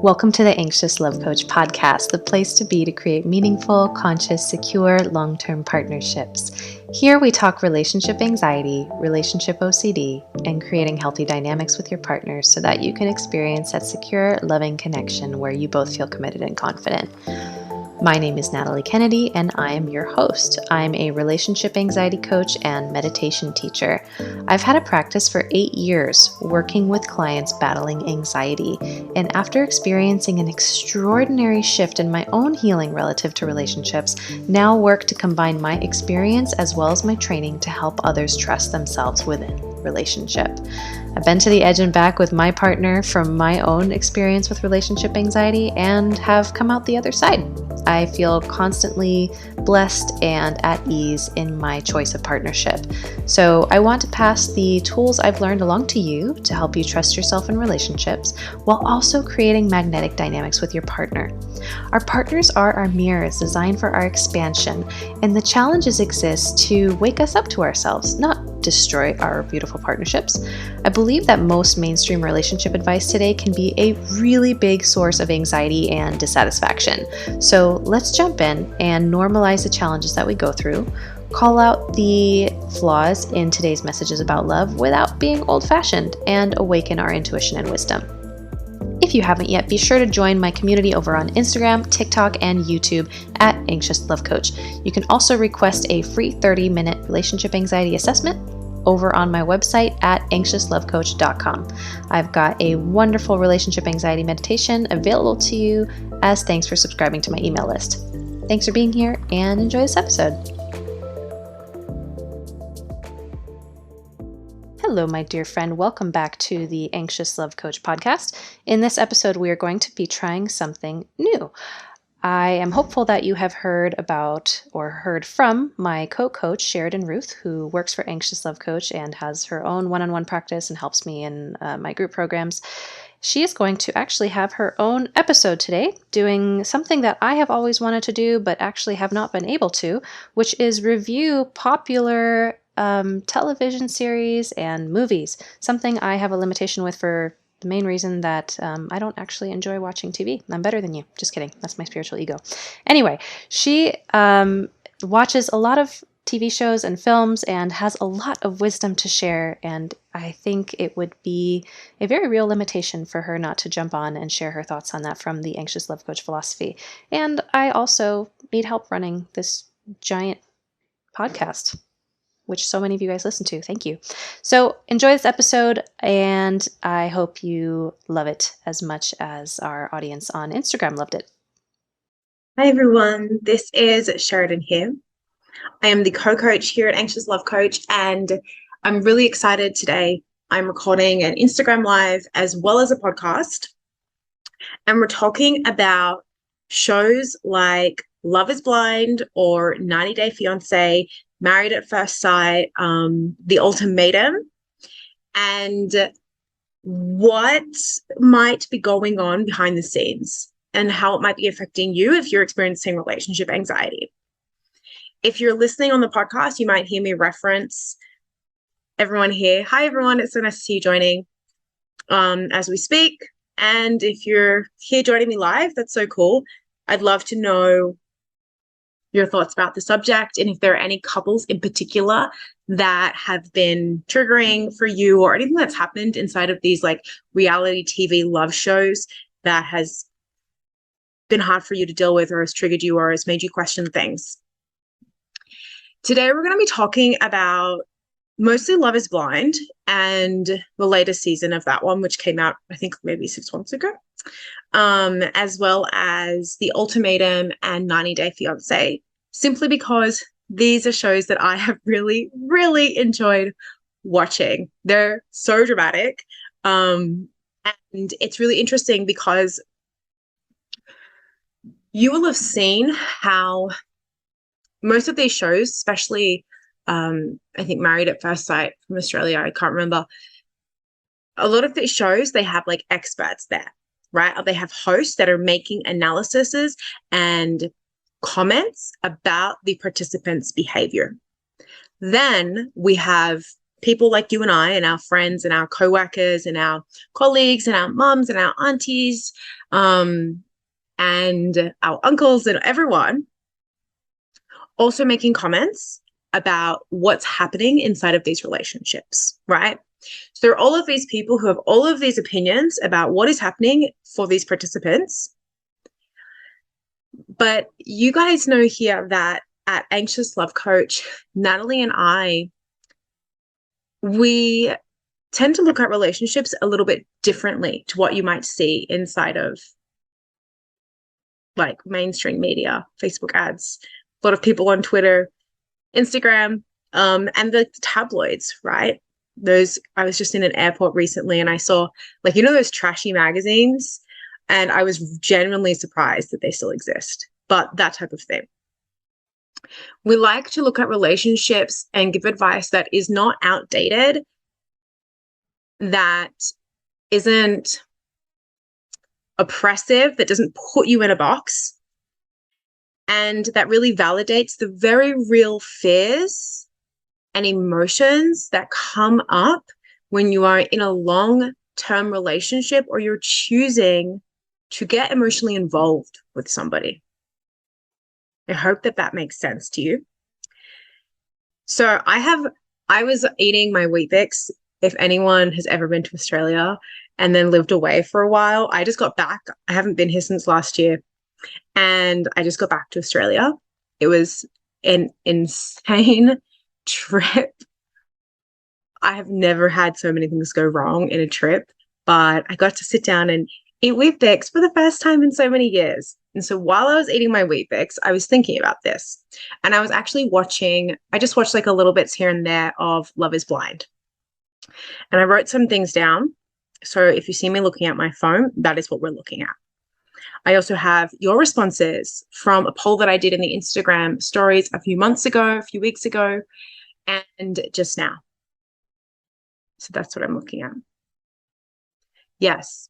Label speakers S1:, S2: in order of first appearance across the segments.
S1: Welcome to the Anxious Love Coach podcast, the place to be to create meaningful, conscious, secure, long-term partnerships. Here we talk relationship anxiety, relationship OCD, and creating healthy dynamics with your partners so that you can experience that secure, loving connection where you both feel committed and confident. My name is Natalie Kennedy, and I am your host. I'm a relationship anxiety coach and meditation teacher. I've had a practice for 8 years working with clients battling anxiety, and after experiencing an extraordinary shift in my own healing relative to relationships, now work to combine my experience as well as my training to help others trust themselves within relationship. I've been to the edge and back with my partner from my own experience with relationship anxiety and have come out the other side. I feel constantly blessed and at ease in my choice of partnership. So I want to pass the tools I've learned along to you to help you trust yourself in relationships while also creating magnetic dynamics with your partner. Our partners are our mirrors designed for our expansion, and the challenges exist to wake us up to ourselves, not destroy our beautiful partnerships. I believe that most mainstream relationship advice today can be a really big source of anxiety and dissatisfaction. So let's jump in and normalize the challenges that we go through, call out the flaws in today's messages about love without being old-fashioned, and awaken our intuition and wisdom. If you haven't yet, be sure to join my community over on Instagram, TikTok, and YouTube at Anxious Love Coach. You can also request a free 30-minute relationship anxiety assessment over on my website at anxiouslovecoach.com. I've got a wonderful relationship anxiety meditation available to you as thanks for subscribing to my email list. Thanks for being here and enjoy this episode. Hello, my dear friend. Welcome back to the Anxious Love Coach podcast. In this episode, we are going to be trying something new. I am hopeful that you have heard about or heard from my co-coach, Sheridan, who works for Anxious Love Coach and has her own one-on-one practice and helps me in my group programs. She is going to actually have her own episode today, doing something that I have always wanted to do, but actually have not been able to, which is review popular television series and movies, something I have a limitation with for the main reason that I don't actually enjoy watching TV. I'm better than you. Just kidding. That's my spiritual ego. Anyway, she watches a lot of TV shows and films and has a lot of wisdom to share, and I think it would be a very real limitation for her not to jump on and share her thoughts on that from the Anxious Love Coach philosophy. And I also need help running this giant podcast, which so many of you guys listen to. Thank you. So enjoy this episode, and I hope you love it as much as our audience on Instagram loved it.
S2: Hi everyone, this is Sheridan here. I am the co-coach here at Anxious Love Coach, and I'm really excited today. I'm recording an Instagram Live as well as a podcast, and we're talking about shows like Love is Blind or 90 Day Fiance, Married at First Sight, The Ultimatum, and what might be going on behind the scenes and how it might be affecting you if you're experiencing relationship anxiety. If you're listening on the podcast, you might hear me reference everyone here. Hi, everyone. It's so nice to see you joining as we speak. And if you're here joining me live, that's so cool. I'd love to know your thoughts about the subject, and if there are any couples in particular that have been triggering for you, or anything that's happened inside of these like reality TV love shows that has been hard for you to deal with, or has triggered you, or has made you question things. Today, we're going to be talking about mostly Love is Blind and the latest season of that one, which came out, I think, maybe 6 months ago, as well as The Ultimatum and 90 Day Fiance, simply because these are shows that I have really, really enjoyed watching. They're so dramatic, and it's really interesting because you will have seen how most of these shows, especially I think Married at First Sight from Australia, I can't remember. A lot of these shows, they have like experts there, right? Or they have hosts that are making analyses and comments about the participants' behavior. Then we have people like you and I and our friends and our co-workers and our colleagues and our mums and our aunties and our uncles and everyone also making comments about what's happening inside of these relationships, right? So there are all of these people who have all of these opinions about what is happening for these participants. But you guys know here that at Anxious Love Coach, Natalie and I, we tend to look at relationships a little bit differently to what you might see inside of like mainstream media, Facebook ads, a lot of people on Twitter, Instagram, and the tabloids, right? I was just in an airport recently and I saw, like, you know, those trashy magazines, and I was genuinely surprised that they still exist, but that type of thing. We like to look at relationships and give advice that is not outdated, that isn't oppressive, that doesn't put you in a box, and that really validates the very real fears and emotions that come up when you are in a long-term relationship or you're choosing to get emotionally involved with somebody. I hope that that makes sense to you. So I was eating my Weet-Bix. If anyone has ever been to Australia and then lived away for a while, I just got back. I haven't been here since last year. And I just got back to Australia. It was an insane trip. I have never had so many things go wrong in a trip, but I got to sit down and eat Weet-Bix for the first time in so many years. And so while I was eating my Weet-Bix, I was thinking about this. And I was actually I just watched like a little bits here and there of Love is Blind. And I wrote some things down. So if you see me looking at my phone, that is what we're looking at. I also have your responses from a poll that I did in the Instagram stories a few weeks ago, and just now. So that's what I'm looking at. Yes.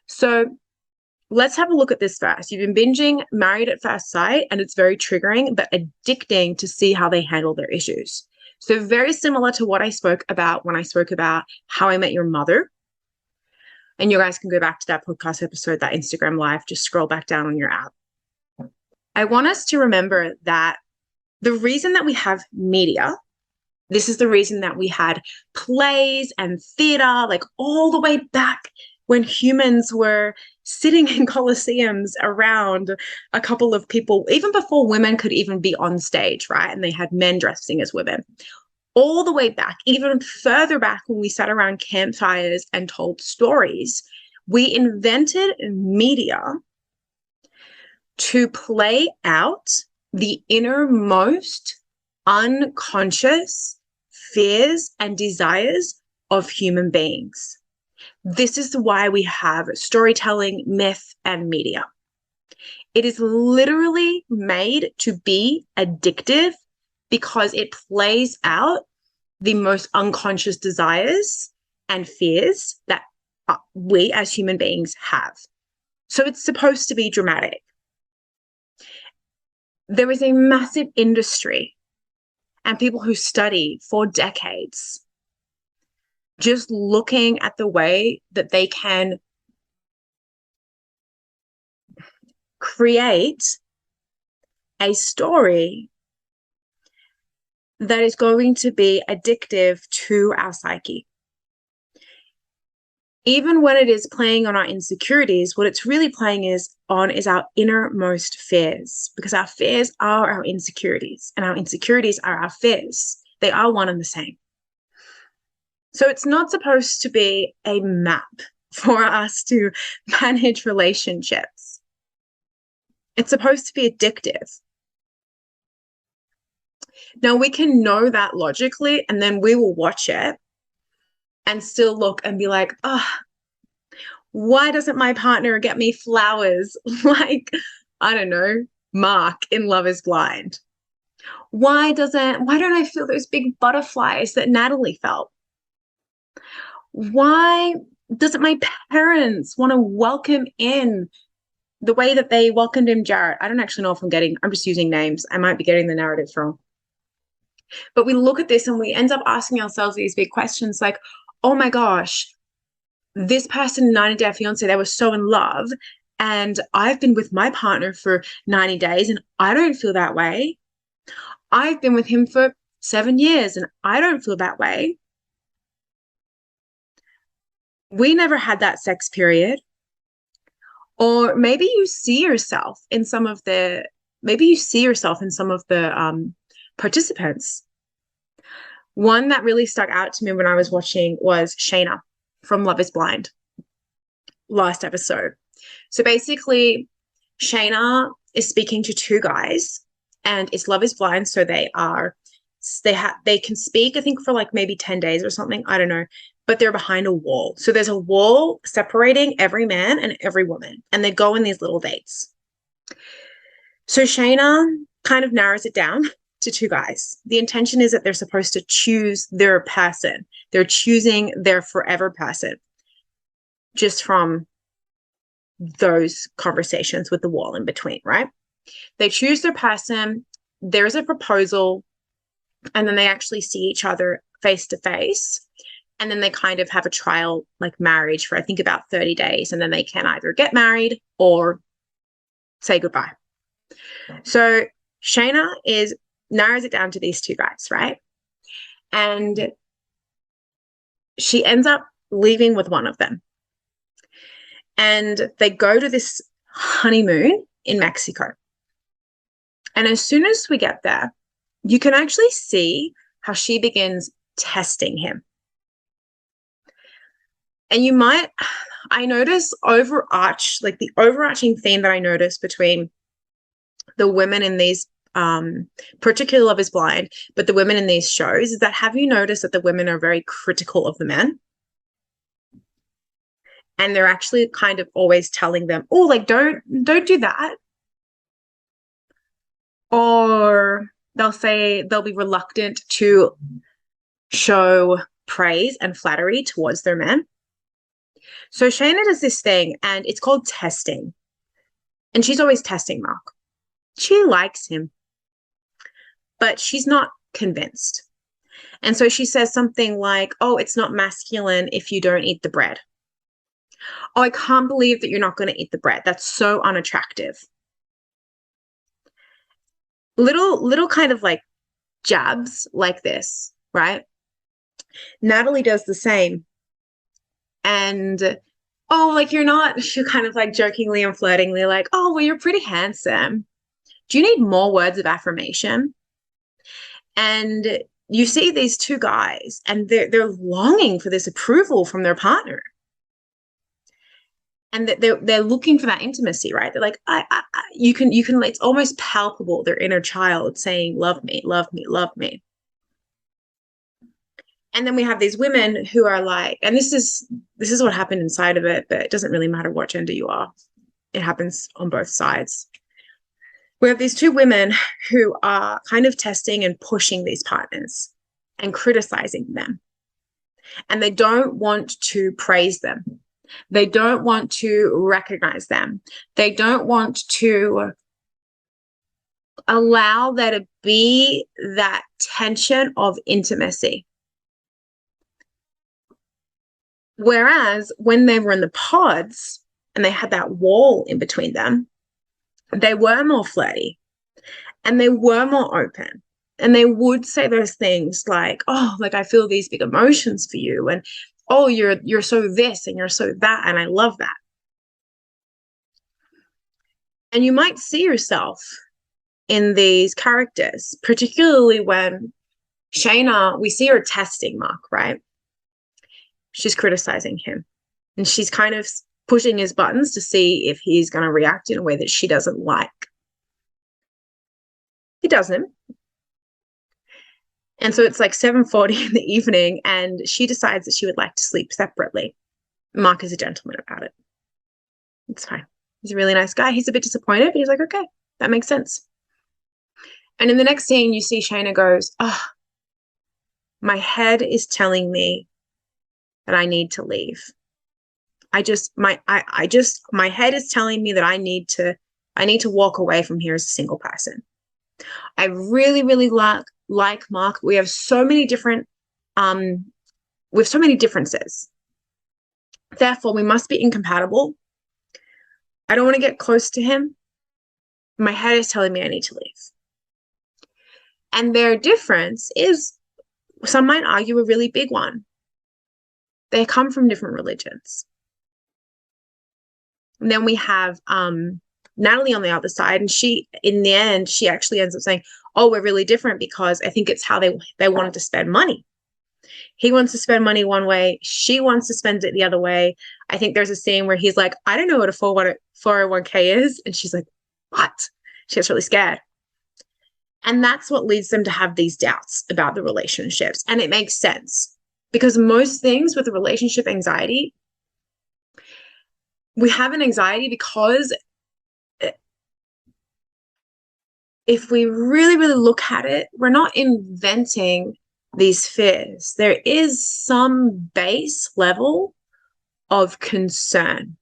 S2: So let's have a look at this first. You've been binging Married at First Sight, and it's very triggering, but addicting to see how they handle their issues. So very similar to what I spoke about when I spoke about How I Met Your Mother. And you guys can go back to that podcast episode, that Instagram live, just scroll back down on your app. I want us to remember that the reason that we have media, this is the reason that we had plays and theater, like all the way back when humans were sitting in coliseums around a couple of people, even before women could even be on stage, right? And they had men dressing as women. All the way back, even further back when we sat around campfires and told stories, we invented media to play out the innermost unconscious fears and desires of human beings. This is why we have storytelling, myth, and media. It is literally made to be addictive because it plays out the most unconscious desires and fears that we as human beings have. So it's supposed to be dramatic. There is a massive industry and people who study for decades just looking at the way that they can create a story that is going to be addictive to our psyche. Even when it is playing on our insecurities, what it's really playing is our innermost fears, because our fears are our insecurities and our insecurities are our fears. They are one and the same. So it's not supposed to be a map for us to manage relationships. It's supposed to be addictive. Now, we can know that logically, and then we will watch it and still look and be like, oh, why doesn't my partner get me flowers like, I don't know, Mark in Love is Blind? Why don't I feel those big butterflies that Natalie felt? Why doesn't my parents want to welcome in the way that they welcomed in Jarrett? I don't actually know if I'm just using names. I might be getting the narrative wrong. But we look at this and we end up asking ourselves these big questions like, oh my gosh, this person in 90 Day Fiance, they were so in love. And I've been with my partner for 90 days and I don't feel that way. I've been with him for 7 years and I don't feel that way. We never had that sex period. Or maybe you see yourself in some of the participants. One that really stuck out to me when I was watching was Shayna from Love is Blind, last episode. So basically, Shayna is speaking to two guys, and it's Love is Blind. So they can speak, I think, for like maybe 10 days or something. I don't know. But they're behind a wall. So there's a wall separating every man and every woman, and they go on these little dates. So Shayna kind of narrows it down to two guys. The intention is that they're supposed to choose their person. They're choosing their forever person just from those conversations with the wall in between, right? They choose their person. There's a proposal, and then they actually see each other face to face. And then they kind of have a trial like marriage for, I think, about 30 days. And then they can either get married or say goodbye. So Shayna narrows it down to these two guys, right? And she ends up leaving with one of them. And they go to this honeymoon in Mexico. And as soon as we get there, you can actually see how she begins testing him. And I notice the overarching theme that I notice between the women in these, particularly Love is Blind, but the women in these shows is that, have you noticed that the women are very critical of the men? And they're actually kind of always telling them, oh, like, don't do that. Or they'll be reluctant to show praise and flattery towards their men. So Shayna does this thing, and it's called testing. And she's always testing Mark. She likes him, but she's not convinced. And so she says something like, oh, it's not masculine if you don't eat the bread. Oh, I can't believe that you're not going to eat the bread. That's so unattractive. Little kind of like jabs like this, right? Natalie does the same. And, oh, like she kind of like jokingly and flirtingly like, oh, well, you're pretty handsome. Do you need more words of affirmation? And you see these two guys and they're longing for this approval from their partner. And they're looking for that intimacy, right? They're like, you can, it's almost palpable, their inner child saying, love me, love me, love me. And then we have these women who are like, and this is what happened inside of it, but it doesn't really matter what gender you are. It happens on both sides. We have these two women who are kind of testing and pushing these partners and criticizing them. And they don't want to praise them. They don't want to recognize them. They don't want to allow there to be that tension of intimacy. Whereas when they were in the pods and they had that wall in between them, they were more flirty and they were more open. And they would say those things like, oh, like I feel these big emotions for you. And, oh, you're so this and you're so that. And I love that. And you might see yourself in these characters, particularly when Shayna, we see her testing Mark, right? She's criticizing him and she's kind of pushing his buttons to see if he's going to react in a way that she doesn't like. He doesn't. And so it's like 7:40 in the evening and she decides that she would like to sleep separately. Mark is a gentleman about it. It's fine. He's a really nice guy. He's a bit disappointed, but he's like, okay, that makes sense. And in the next scene, you see Shayna goes, oh, my head is telling me that I need to leave. My head is telling me that I need to walk away from here as a single person. I really, really like Mark. We have so many different, we have so many differences. Therefore, we must be incompatible. I don't want to get close to him. My head is telling me I need to leave. And their difference is, some might argue, a really big one. They come from different religions. And then we have Natalie on the other side, and she, in the end, she actually ends up saying, oh, we're really different because I think it's how they wanted to spend money. He wants to spend money one way. She wants to spend it the other way. I think there's a scene where he's like, I don't know what a 401k is. And she's like, what? She gets really scared. And that's what leads them to have these doubts about the relationships. And it makes sense because most things with relationship anxiety, we have an anxiety because if we really, really look at it, we're not inventing these fears. There is some base level of concern.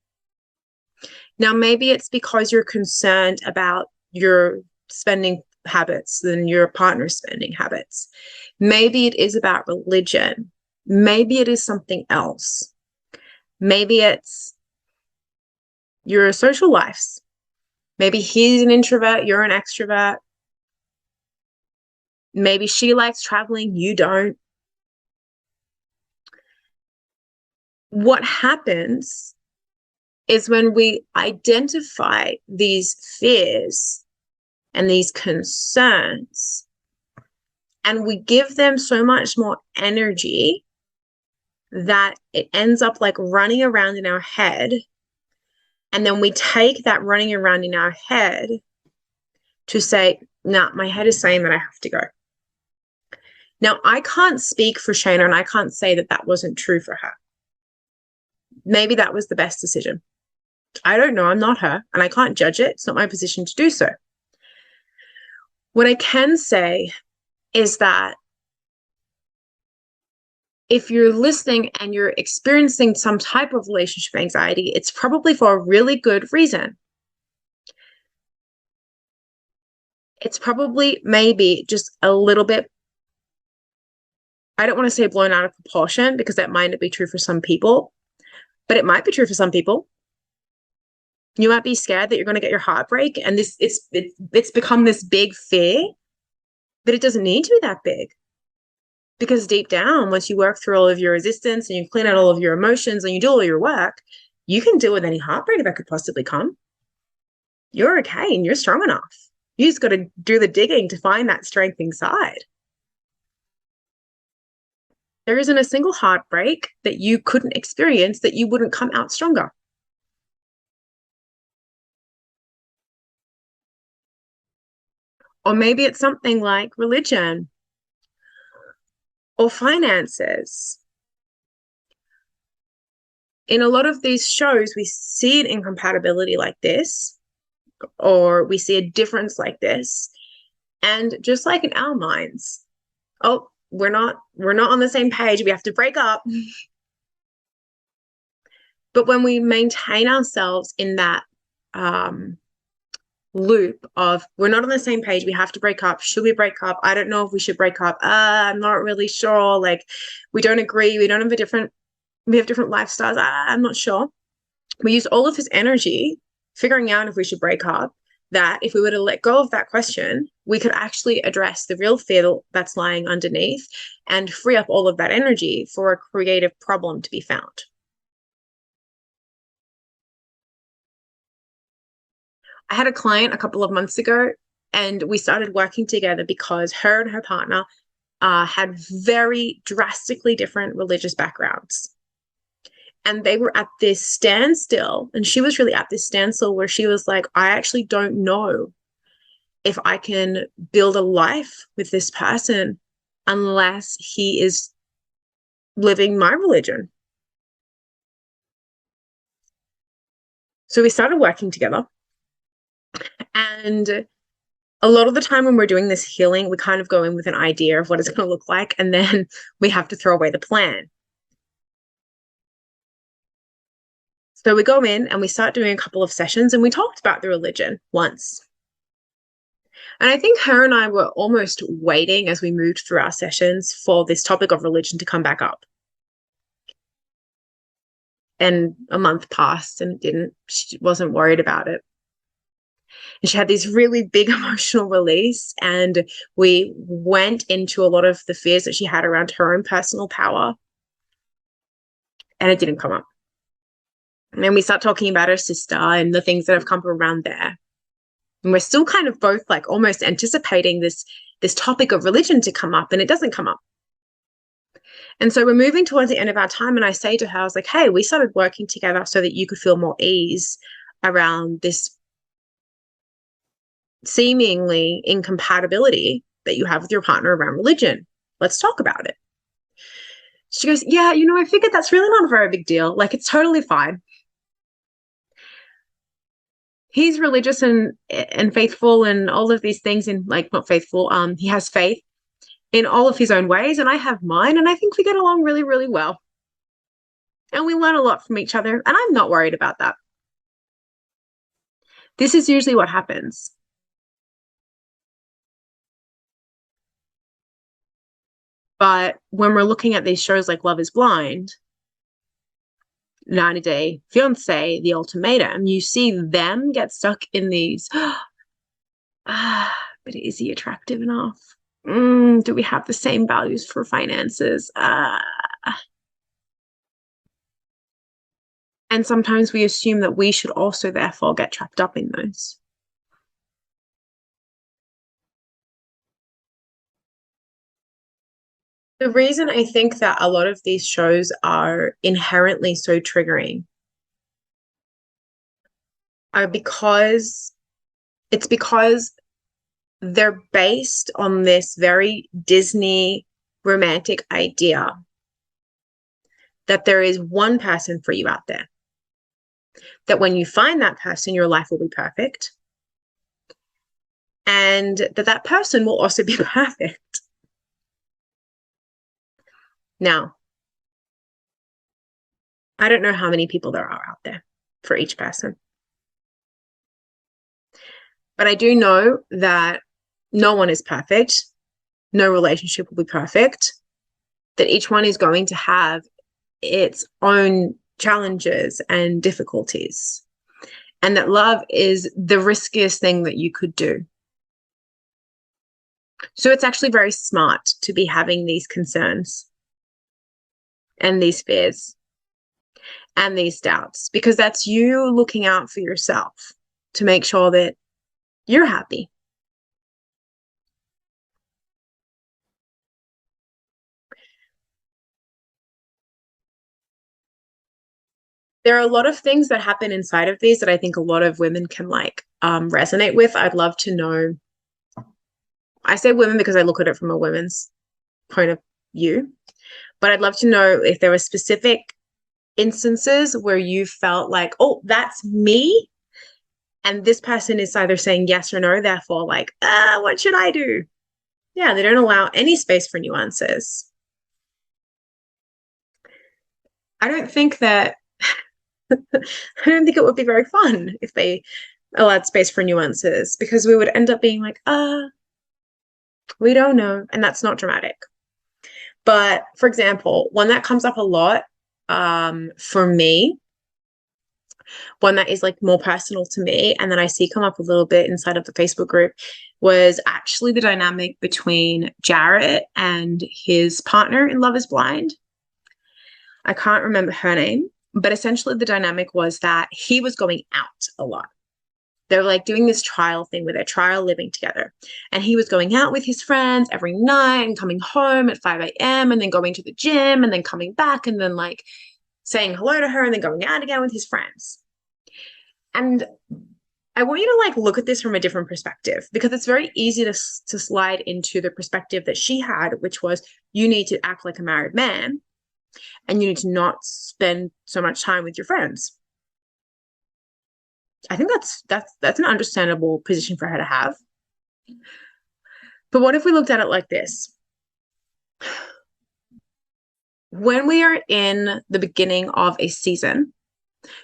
S2: Now, maybe it's because you're concerned about your spending habits than your partner's spending habits. Maybe it is about religion. Maybe it is something else. Maybe it's your social lives. Maybe he's an introvert, you're an extrovert. Maybe she likes traveling, you don't. What happens is when we identify these fears and these concerns, and we give them so much more energy that it ends up like running around in our head. And then we take that running around in our head to say, nah, my head is saying that I have to go. Now, I can't speak for Shayna, and I can't say that that wasn't true for her. Maybe that was the best decision. I don't know. I'm not her, and I can't judge it. It's not my position to do so. What I can say is that if you're listening and you're experiencing some type of relationship anxiety, it's probably for a really good reason. It's probably maybe just a little bit, I don't want to say blown out of proportion because that might not be true for some people, but it might be true for some people. You might be scared that you're going to get your heart break, and it's become this big fear, but it doesn't need to be that big. Because deep down, once you work through all of your resistance and you clean out all of your emotions and you do all your work, you can deal with any heartbreak that could possibly come. You're okay and you're strong enough. You just got to do the digging to find that strength inside. There isn't a single heartbreak that you couldn't experience that you wouldn't come out stronger. Or maybe it's something like religion or finances. In a lot of these shows, we see an incompatibility like this, or we see a difference like this. And just like in our minds, oh, we're not on the same page. We have to break up. But when we maintain ourselves in that loop of we're not on the same page, we have to break up. Should we break up? I don't know if we should break up. I'm not really sure. Like, we don't agree. We have different lifestyles. I'm not sure. We use all of his energy figuring out if we should break up, that if we were to let go of that question, we could actually address the real fear that's lying underneath and free up all of that energy for a creative problem to be found. I had a client a couple of months ago, and we started working together because her and her partner had very drastically different religious backgrounds. And they were at this standstill, and she was really at this standstill where she was like, I actually don't know if I can build a life with this person unless he is living my religion. So we started working together. And a lot of the time when we're doing this healing, we kind of go in with an idea of what it's going to look like, and then we have to throw away the plan. So we go in and we start doing a couple of sessions, and we talked about the religion once. And I think her and I were almost waiting as we moved through our sessions for this topic of religion to come back up. And a month passed and it didn't. She wasn't worried about it. And she had this really big emotional release. And we went into a lot of the fears that she had around her own personal power. And it didn't come up. And then we start talking about her sister and the things that have come around there. And we're still kind of both like almost anticipating this topic of religion to come up, and it doesn't come up. And so we're moving towards the end of our time, and I say to her, I was like, hey, we started working together so that you could feel more ease around this seemingly incompatibility that you have with your partner around religion. Let's talk about it. She goes, yeah, I figured that's really not a very big deal. Like, it's totally fine. He's religious and faithful and all of these things, and like, not faithful. He has faith in all of his own ways, and I have mine, and I think we get along really, really well. And we learn a lot from each other, and I'm not worried about that. This is usually what happens. But when we're looking at these shows like Love is Blind, 90 Day Fiance, The Ultimatum, you see them get stuck in these, but is he attractive enough? Do we have the same values for finances? And sometimes we assume that we should also therefore get trapped up in those. The reason I think that a lot of these shows are inherently so triggering are because they're based on this very Disney romantic idea that there is one person for you out there. That when you find that person, your life will be perfect. And that person will also be perfect. Now, I don't know how many people there are out there for each person. But I do know that no one is perfect. No relationship will be perfect. That each one is going to have its own challenges and difficulties. And that love is the riskiest thing that you could do. So it's actually very smart to be having these concerns and these fears and these doubts, because that's you looking out for yourself to make sure that you're happy. There are a lot of things that happen inside of these that I think a lot of women can resonate with. I'd love to know. I say women because I look at it from a women's point of view, but I'd love to know if there were specific instances where you felt like, oh, that's me. And this person is either saying yes or no, therefore what should I do? Yeah, they don't allow any space for nuances. I don't think it would be very fun if they allowed space for nuances, because we would end up being like, we don't know. And that's not dramatic. But for example, one that comes up a lot for me, one that is more personal to me, and that I see come up a little bit inside of the Facebook group, was actually the dynamic between Jarrett and his partner in Love is Blind. I can't remember her name, but essentially the dynamic was that he was going out a lot. They're doing this trial thing where they're trial living together. And he was going out with his friends every night and coming home at 5 a.m. and then going to the gym and then coming back and then saying hello to her and then going out again with his friends. And I want you to look at this from a different perspective, because it's very easy to slide into the perspective that she had, which was you need to act like a married man and you need to not spend so much time with your friends. I think that's an understandable position for her to have. But what if we looked at it like this? When we are in the beginning of a season,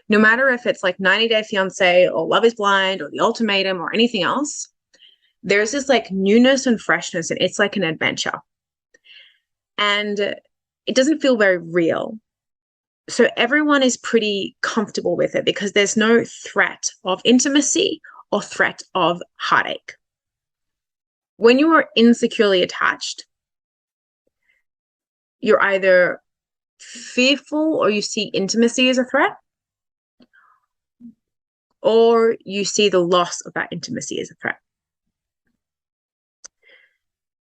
S2: no matter if it's 90 Day Fiance or Love is Blind or The Ultimatum or anything else, there's this like newness and freshness, and it's like an adventure. And it doesn't feel very real. So everyone is pretty comfortable with it because there's no threat of intimacy or threat of heartache. When you are insecurely attached, you're either fearful or you see intimacy as a threat, or you see the loss of that intimacy as a threat.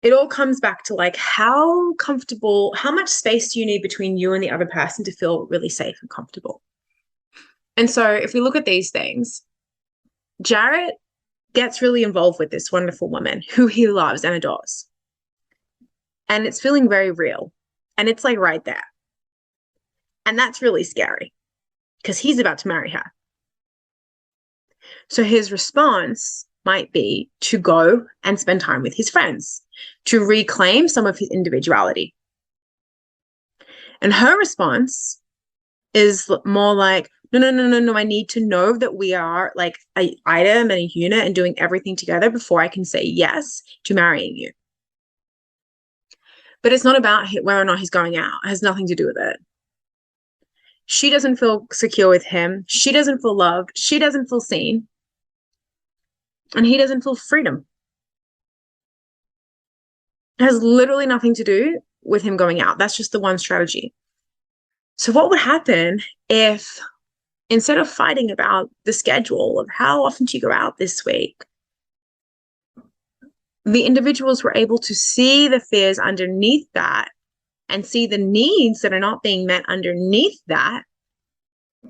S2: It all comes back to like how comfortable, how much space do you need between you and the other person to feel really safe and comfortable? And so if we look at these things, Jarrett gets really involved with this wonderful woman who he loves and adores. And it's feeling very real. And it's like right there. And that's really scary because he's about to marry her. So his response might be to go and spend time with his friends, to reclaim some of his individuality. And her response is more like, no, I need to know that we are like an item and a unit and doing everything together before I can say yes to marrying you. But it's not about whether or not he's going out. It has nothing to do with it. She doesn't feel secure with him. She doesn't feel loved. She doesn't feel seen. And he doesn't feel freedom. It has literally nothing to do with him going out. That's just the one strategy. So what would happen if instead of fighting about the schedule of how often do you go out this week, the individuals were able to see the fears underneath that and see the needs that are not being met underneath that,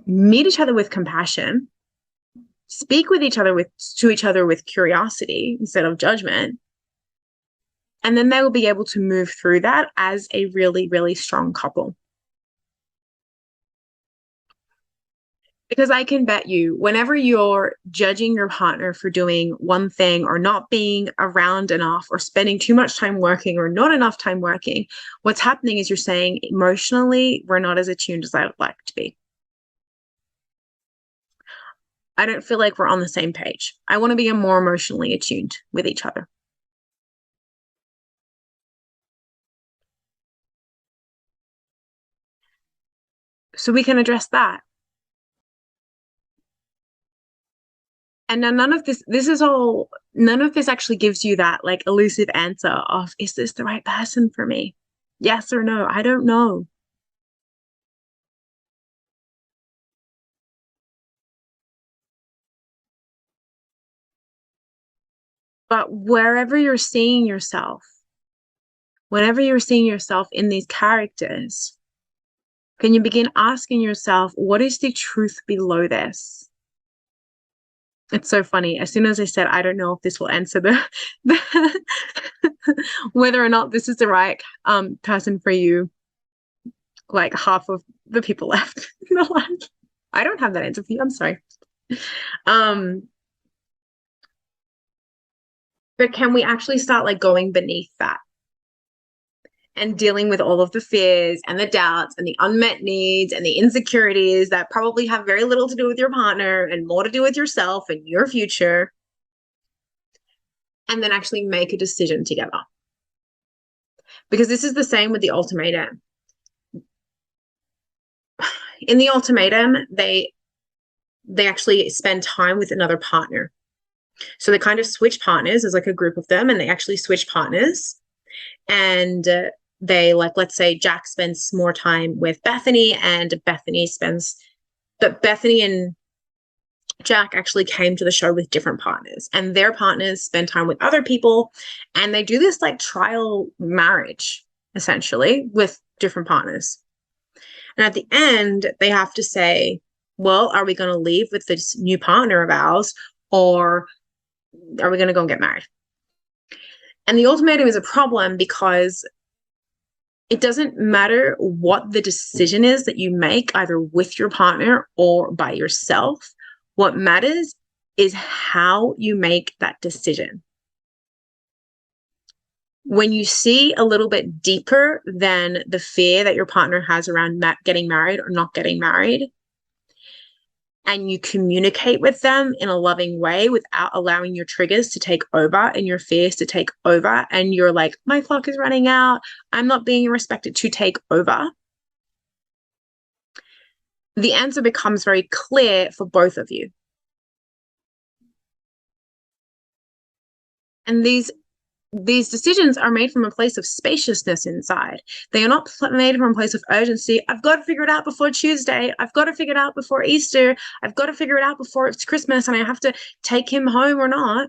S2: meet each other with compassion, speak with each other to each other with curiosity instead of judgment, and then they will be able to move through that as a really, really strong couple. Because I can bet you, whenever you're judging your partner for doing one thing or not being around enough or spending too much time working or not enough time working, what's happening is you're saying emotionally, we're not as attuned as I would like to be. I don't feel like we're on the same page. I want to be more emotionally attuned with each other. So we can address that. And now none of this actually gives you that like elusive answer of, is this the right person for me? Yes or no? I don't know. But whenever you're seeing yourself in these characters, can you begin asking yourself, what is the truth below this? It's so funny. As soon as I said, I don't know if this will answer the whether or not this is the right person for you, like half of the people left in the live. I don't have that answer for you. I'm sorry. But can we actually start like going beneath that and dealing with all of the fears and the doubts and the unmet needs and the insecurities that probably have very little to do with your partner and more to do with yourself and your future, and then actually make a decision together? Because this is the same with the ultimatum. In the ultimatum, they actually spend time with another partner. So they kind of switch partners. There's like a group of them, and they actually switch partners. And they, like, let's say Jack spends more time with Bethany, and Bethany and Jack actually came to the show with different partners, and their partners spend time with other people, and they do this like trial marriage, essentially, with different partners. And at the end, they have to say, well, are we going to leave with this new partner of ours, or are we going to go and get married? And the ultimatum is a problem because it doesn't matter what the decision is that you make, either with your partner or by yourself. What matters is how you make that decision. When you see a little bit deeper than the fear that your partner has around getting married or not getting married, and you communicate with them in a loving way without allowing your triggers to take over and your fears to take over, and you're like, my clock is running out, I'm not being respected, to take over, the answer becomes very clear for both of you. And these decisions are made from a place of spaciousness inside. They are not made from a place of urgency. I've got to figure it out before Tuesday. I've got to figure it out before Easter. I've got to figure it out before it's Christmas and I have to take him home or not.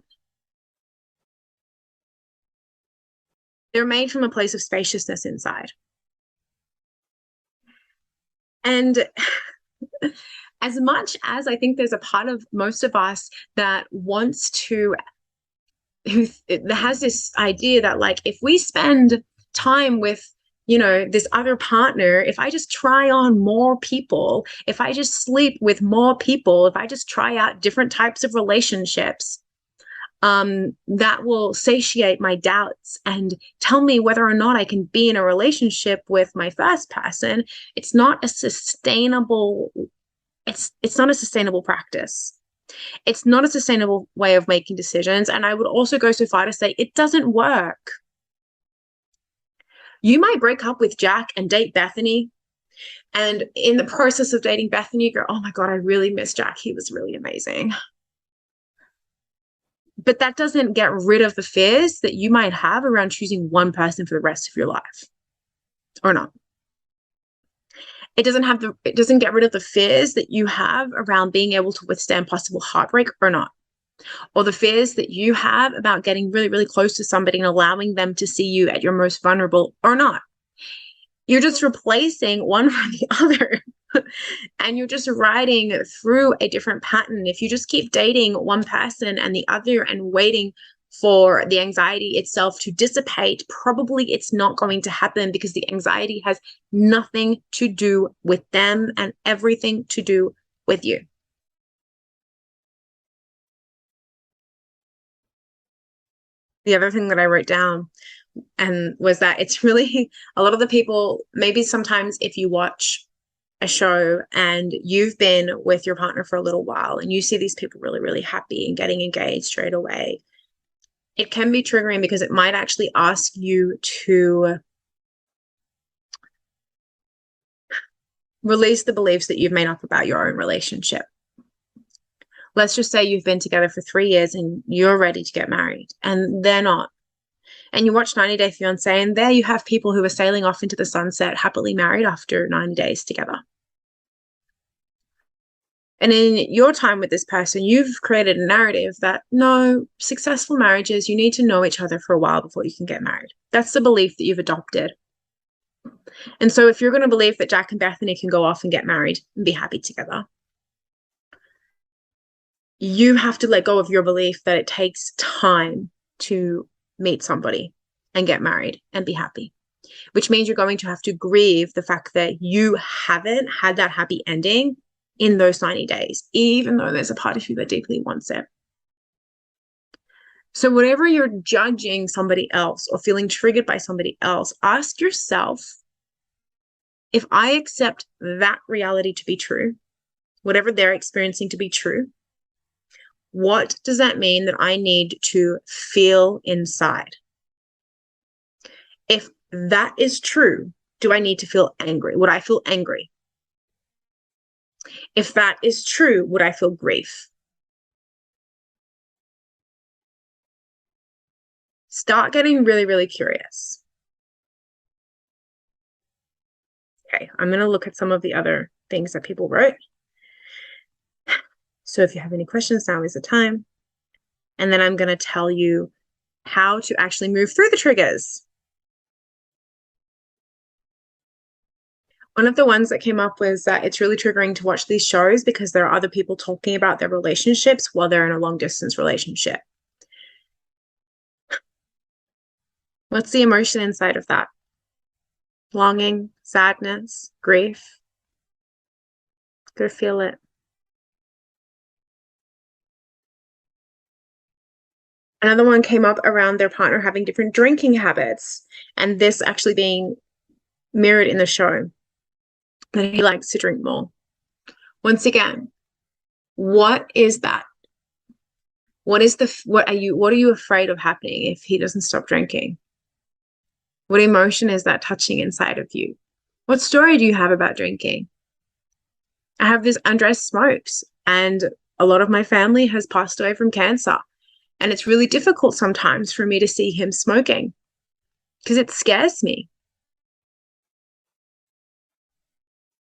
S2: They're made from a place of spaciousness inside. And as much as I think there's a part of most of us that wants to, who has this idea that, like, if we spend time with, this other partner, if I just try on more people, if I just sleep with more people, if I just try out different types of relationships, that will satiate my doubts and tell me whether or not I can be in a relationship with my first person. It's not a sustainable, it's not a sustainable practice. It's not a sustainable way of making decisions. And I would also go so far to say it doesn't work. You might break up with Jack and date Bethany. And in the process of dating Bethany, you go, oh my God, I really miss Jack. He was really amazing. But that doesn't get rid of the fears that you might have around choosing one person for the rest of your life, or not. It doesn't get rid of the fears that you have around being able to withstand possible heartbreak, or not. Or the fears that you have about getting really, really close to somebody and allowing them to see you at your most vulnerable, or not. You're just replacing one for the other. And you're just riding through a different pattern. If you just keep dating one person and the other and waiting for the anxiety itself to dissipate, probably it's not going to happen, because the anxiety has nothing to do with them and everything to do with you. The other thing that I wrote down and was that it's really, a lot of the people, maybe sometimes if you watch a show and you've been with your partner for a little while and you see these people really, really happy and getting engaged straight away, it can be triggering because it might actually ask you to release the beliefs that you've made up about your own relationship. Let's just say you've been together for 3 years and you're ready to get married and they're not. And you watch 90 Day Fiance, and there you have people who are sailing off into the sunset, happily married after 90 days together. And in your time with this person, you've created a narrative that, no, successful marriages, you need to know each other for a while before you can get married. That's the belief that you've adopted. And so if you're going to believe that Jack and Bethany can go off and get married and be happy together, you have to let go of your belief that it takes time to meet somebody and get married and be happy, which means you're going to have to grieve the fact that you haven't had that happy ending in those 90 days, even though there's a part of you that deeply wants it. So whatever you're judging somebody else or feeling triggered by somebody else, ask yourself, if I accept that reality to be true, whatever they're experiencing to be true, what does that mean that I need to feel inside? If that is true, do I need to feel angry? Would I feel angry? If that is true, would I feel grief? Start getting really, really curious. Okay, I'm going to look at some of the other things that people wrote. So if you have any questions, now is the time. And then I'm going to tell you how to actually move through the triggers. One of the ones that came up was that it's really triggering to watch these shows because there are other people talking about their relationships while they're in a long distance relationship. What's the emotion inside of that? Longing, sadness, grief. Go feel it. Another one came up around their partner having different drinking habits, and this actually being mirrored in the show, that he likes to drink more. Once again, What is that? What are you afraid of happening if he doesn't stop drinking? What emotion is that touching inside of you? What story do you have about drinking? I have this Andres smokes, and a lot of my family has passed away from cancer. And it's really difficult sometimes for me to see him smoking because it scares me.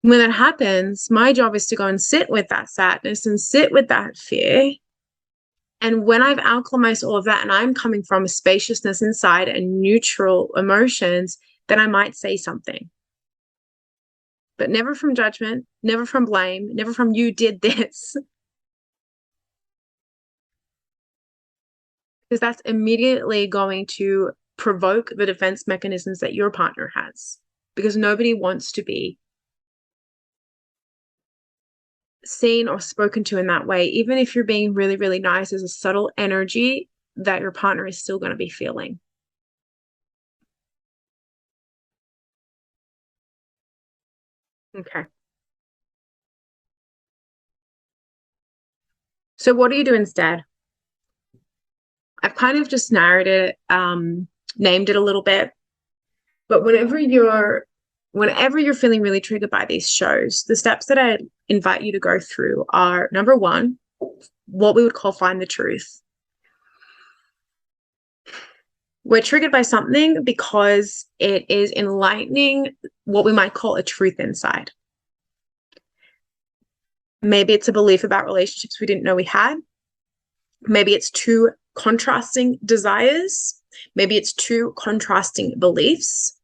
S2: When that happens, my job is to go and sit with that sadness and sit with that fear. And when I've alchemized all of that and I'm coming from a spaciousness inside and neutral emotions, then I might say something. But never from judgment, never from blame, never from you did this. Because that's immediately going to provoke the defense mechanisms that your partner has. Because nobody wants to be seen or spoken to in that way. Even if you're being really, really nice, there's a subtle energy that your partner is still going to be feeling. Okay. So what do you do instead? I've kind of just narrowed it, named it a little bit. But whenever you're feeling really triggered by these shows, the steps that I invite you to go through are, number one, what we would call find the truth. We're triggered by something because it is enlightening what we might call a truth inside. Maybe it's a belief about relationships we didn't know we had. Maybe it's two contrasting desires. Maybe it's two contrasting beliefs.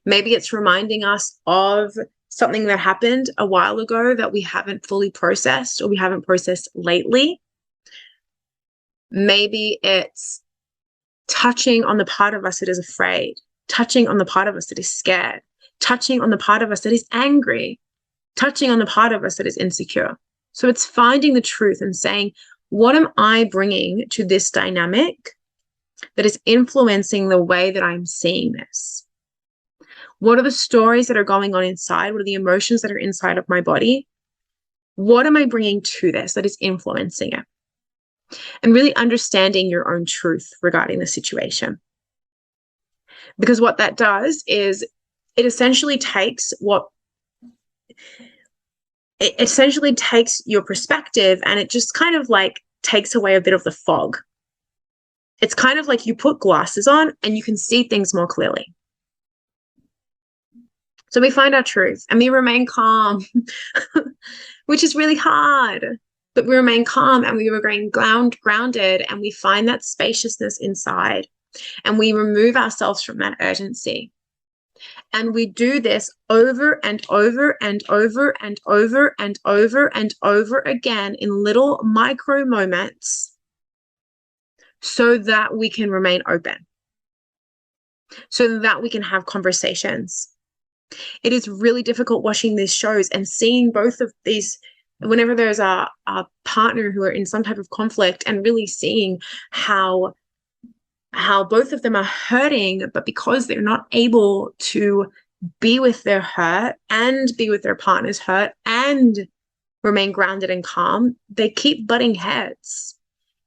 S2: Maybe it's reminding us of something that happened a while ago that we haven't fully processed or we haven't processed lately. Maybe it's touching on the part of us that is afraid, touching on the part of us that is scared, touching on the part of us that is angry, touching on the part of us that is insecure. So it's finding the truth and saying, what am I bringing to this dynamic that is influencing the way that I'm seeing this? What are the stories that are going on inside? What are the emotions that are inside of my body? What am I bringing to this that is influencing it? And really understanding your own truth regarding the situation. Because what that does is it essentially takes your perspective and it just kind of like takes away a bit of the fog. It's kind of like you put glasses on and you can see things more clearly. So we find our truth and we remain calm, which is really hard. But we remain calm and we remain grounded and we find that spaciousness inside and we remove ourselves from that urgency. And we do this over and over and over and over and over and over again in little micro moments so that we can remain open, so that we can have conversations. It is really difficult watching these shows and seeing both of these whenever there's a partner who are in some type of conflict and really seeing how both of them are hurting, but because they're not able to be with their hurt and be with their partner's hurt and remain grounded and calm, they keep butting heads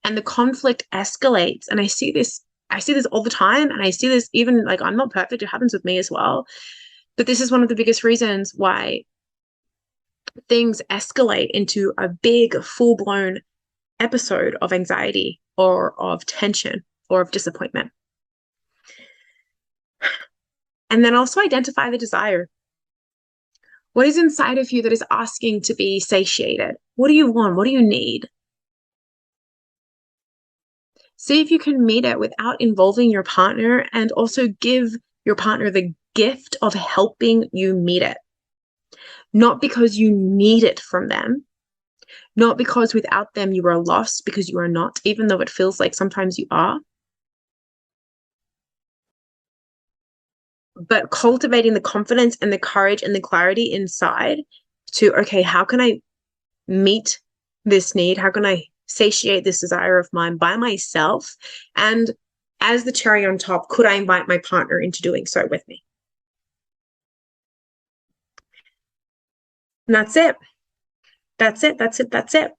S2: and the conflict escalates. And I see this all the time. And I see this even like, I'm not perfect. It happens with me as well. But this is one of the biggest reasons why things escalate into a big full-blown episode of anxiety or of tension or of disappointment. And then also identify the desire. What is inside of you that is asking to be satiated? What do you want? What do you need? See if you can meet it without involving your partner and also give your partner the gift of helping you meet it. Not because you need it from them, not because without them you are lost, because you are not, even though it feels like sometimes you are. But cultivating the confidence and the courage and the clarity inside to, okay, how can I meet this need? How can I satiate this desire of mine by myself? And as the cherry on top, could I invite my partner into doing so with me? And that's it. That's it. That's it. That's it.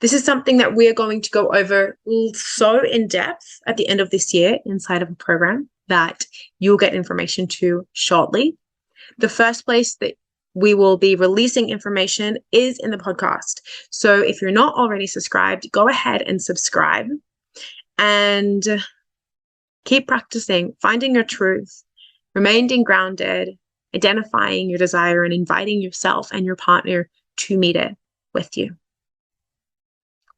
S2: This is something that we're going to go over so in depth at the end of this year inside of a program that you'll get information to shortly. The first place that we will be releasing information is in the podcast. So if you're not already subscribed, go ahead and subscribe and keep practicing, finding your truth, remaining grounded, identifying your desire, and inviting yourself and your partner to meet it with you.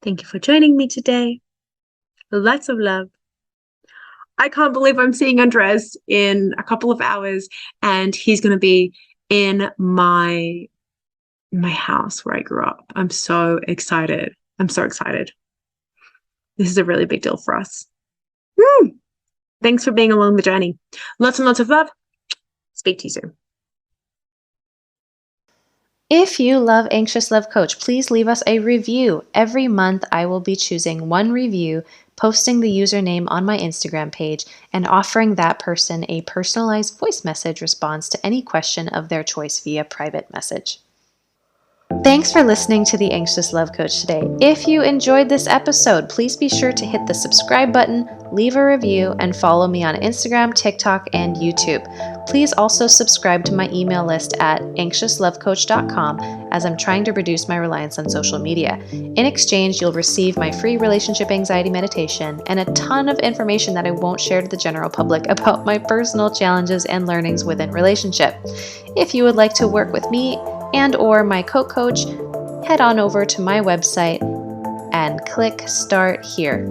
S2: Thank you for joining me today. Lots of love. I can't believe I'm seeing Andres in a couple of hours, and he's going to be in my house where I grew up. I'm so excited. I'm so excited. This is a really big deal for us. Thanks for being along the journey. Lots and lots of love. Speak to you soon.
S1: If you love Anxious Love Coach, please leave us a review. Every month, I will be choosing one review, posting the username on my Instagram page, and offering that person a personalized voice message response to any question of their choice via private message. Thanks for listening to the Anxious Love Coach today. If you enjoyed this episode, please be sure to hit the subscribe button, leave a review, and follow me on Instagram, TikTok, and YouTube. Please also subscribe to my email list at anxiouslovecoach.com as I'm trying to reduce my reliance on social media. In exchange, you'll receive my free relationship anxiety meditation and a ton of information that I won't share to the general public about my personal challenges and learnings within relationship. If you would like to work with me and or my co-coach, head on over to my website and click Start Here.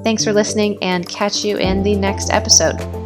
S1: Thanks for listening, and catch you in the next episode.